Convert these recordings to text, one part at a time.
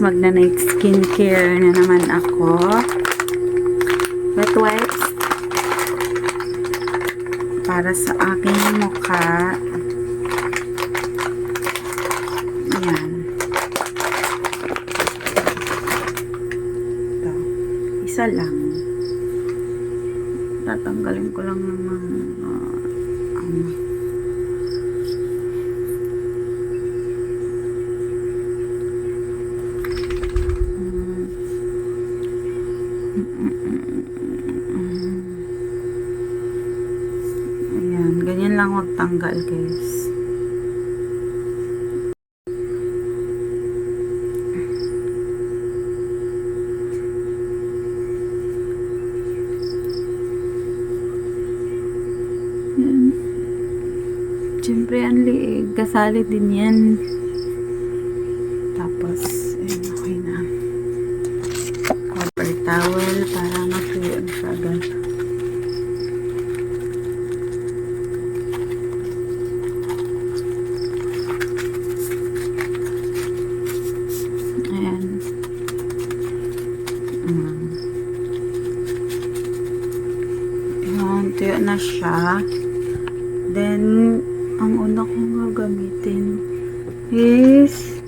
magna-night skincare na naman ako. Wet wipes para sa aking mukha. Ayan. Ito. Isa lang. Tatanggalin ko lang naman ayan, ganyan lang magtanggal guys. Siyempre, ang liig. Kasali din yan. Tapos, ayun, okay na. Cover towel para matuyo na siya agad. Ayan. Ayan, tuyo na siya. Then, ang una kong gagamitin is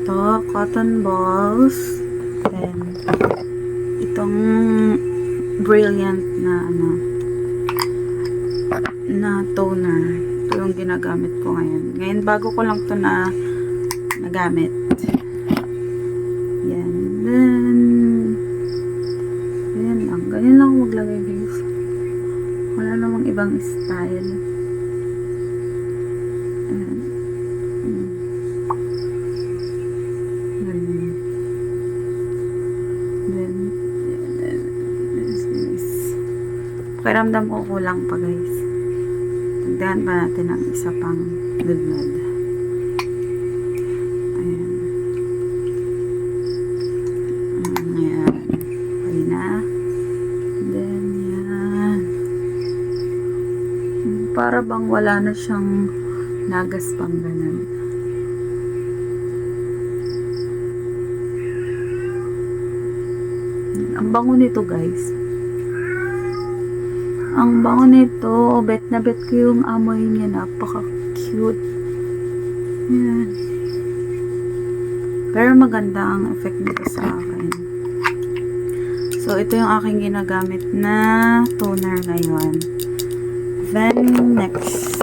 ito, cotton balls. Then, itong brilliant na toner. Ito yung ginagamit ko ngayon. Ngayon, bago ko lang ito na nagamit. Yan. Then, yan lang. Ganyan lang maglagay guys. Wala namang ibang style. Pakiramdam ko kulang pa guys. Tagdahan pa natin ang isa pang dudnod. Ayan. Ayan. Okay na. Then yan. Para bang wala na siyang nagas pang ganun. Ang bango nito guys. Ang bango nito, bet na bet ko yung amoy niya, napaka-cute. Yan. Pero maganda ang effect nito sa akin. So, ito yung aking ginagamit na toner ngayon. Then, next.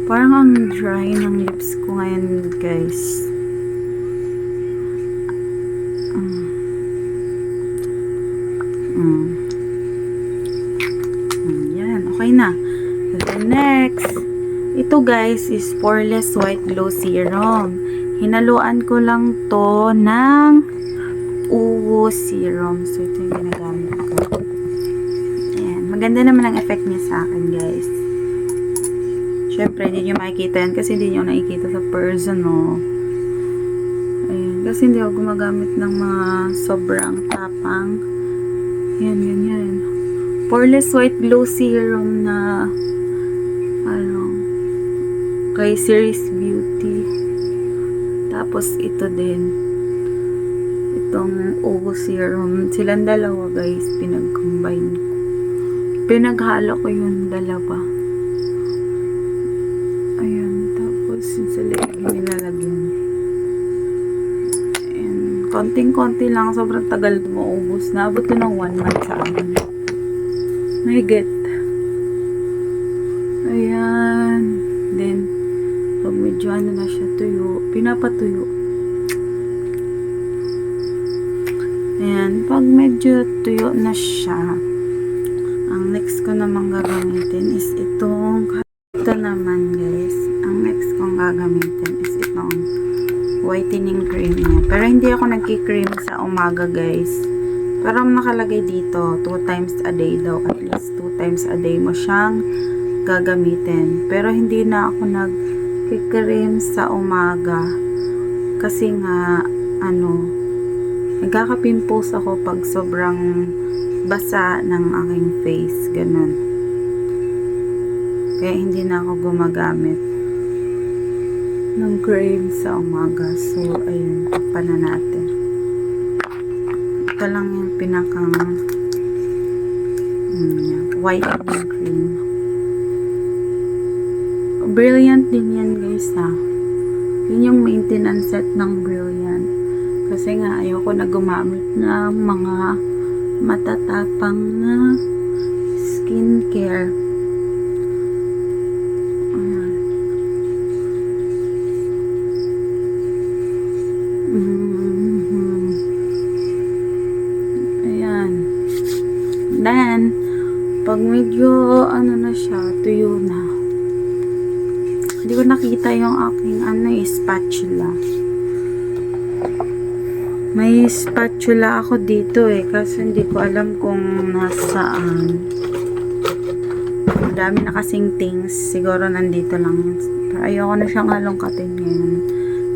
Parang ang dry ng lips ko ngayon, guys. Okay na. Then next, ito guys is Poreless White Glow Serum. Hinaluan ko lang to ng uwo serum. So, ito yung ginagamit ko. Ayan. Maganda naman ang effect niya sa akin guys. Syempre, hindi nyo makikita yan kasi hindi nyo nakikita sa person, no? Ayan. Kasi hindi ako gumagamit ng mga sobrang tapang. Ayan, ganyan. Poreless White Glow Serum na kay Series Beauty. Tapos ito din. Itong Uwo Serum. Silang dalawa guys. Pinag-combine ko. Pinaghalo ko yung dalawa. Ayan. Tapos yung sa leeg nilalagyan. Ayan. Konting-konti lang. Sobrang tagal maubos. Naabot ko ng 1 month sa amin. May get. Ayan. Then, pag medyo ano na siya tuyo, pinapatuyo. Ayan. Pag medyo tuyo na siya, ang next ko namang gagamitin is itong, ito naman guys, ang next kong gagamitin is itong whitening cream niya. Pero hindi ako nagki-cream sa umaga guys. Parang nakalagay dito, 2 times a day daw. At least 2 times a day mo siyang gagamitin. Pero hindi na ako nag-cream sa umaga. Kasi nga, nagkaka-pimples ako pag sobrang basa ng aking face. Ganun. Kaya hindi na ako gumagamit. ng crave sa umaga. So, ayun, takpan na natin. Ito lang yung pinakang whitening cream. Brilliant din yan guys ha. Yun yung maintenance set ng Brilliant. Kasi nga ayoko na gumamit ng mga matatapang na skincare. Ayan. Ayan. Then, pag medyo ano na siya, tuyo na. Hindi ko nakita yung aking spatula. May spatula ako dito kasi hindi ko alam kung nasaan. Madami na kasing things. Siguro nandito lang yun. Pero ayoko na siyang halongkatin ngayon.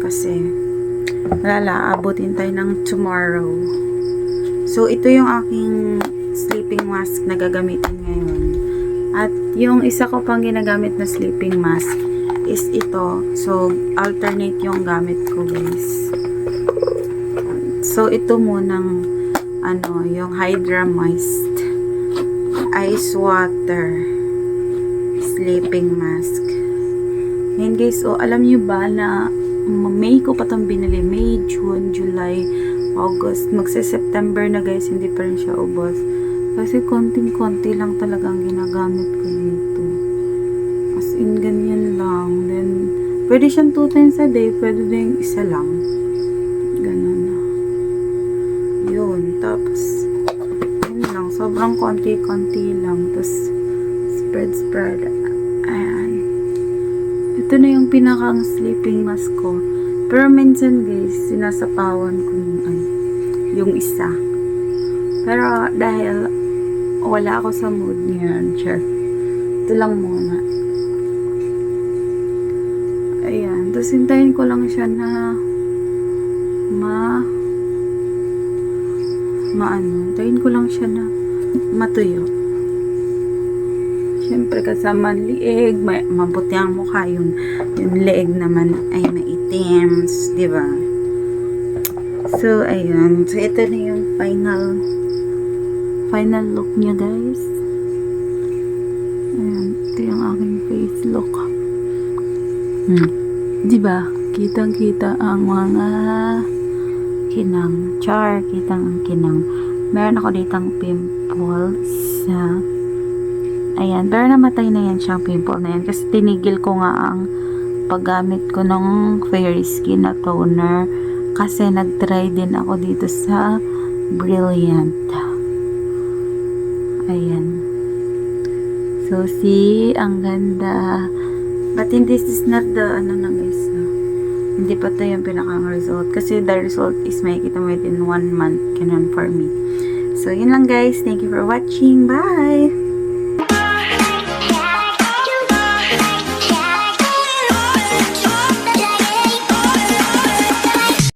Kasi wala, abutin tayo ng tomorrow. So, ito yung aking sleeping mask na gagamitin ngayon. At yung isa ko pang ginagamit na sleeping mask is ito. So, alternate yung gamit ko, guys. So, ito munang yung Hydra Moist Ice Water Sleeping Mask. Ngayon, guys, alam nyo ba na May ko pa itong binili. May, June, July, August. Magsa-September na, guys. Hindi pa rin siya ubos. Kasi konting-konti lang talaga ang ginagamit ko dito. As in, ganyan lang. Then, pwede siyang 2 times a day. Pwede din isa lang. Ganun na. Yun. Tapos, yun lang. Sobrang konti-konti lang. Tapos, spread. Ayan. Ito na yung pinakang sleeping mask ko. Pero minsan, guys, sinasapawan ko yung isa. Pero, dahil wala ako sa mood niyan, sure. Ito lang muna. Ayan. Tapos, hintayin ko lang siya na hintayin ko lang siya na matuyo. Siyempre, kasama liig, mabuti ang mukha, yung leeg naman ay maitim, di ba? So, ayun. So, ito na yung final look niya, guys. Ayan. Ito yung aking face look. Di ba? Kitang-kita ang mga kinang. Kitang ang kinang. Meron ako ditang pimples sa ayan, pero namatay na yan siyang pimple na yan kasi tinigil ko nga ang paggamit ko ng Fairy Skin na toner kasi nag-try din ako dito sa Brilliant. Ayan. So, see, ang ganda. But this is not the, guys, hindi pa ito yung pinakang result kasi the result is makikita mo within 1 month, ganun for me. So, yun lang guys. Thank you for watching. Bye!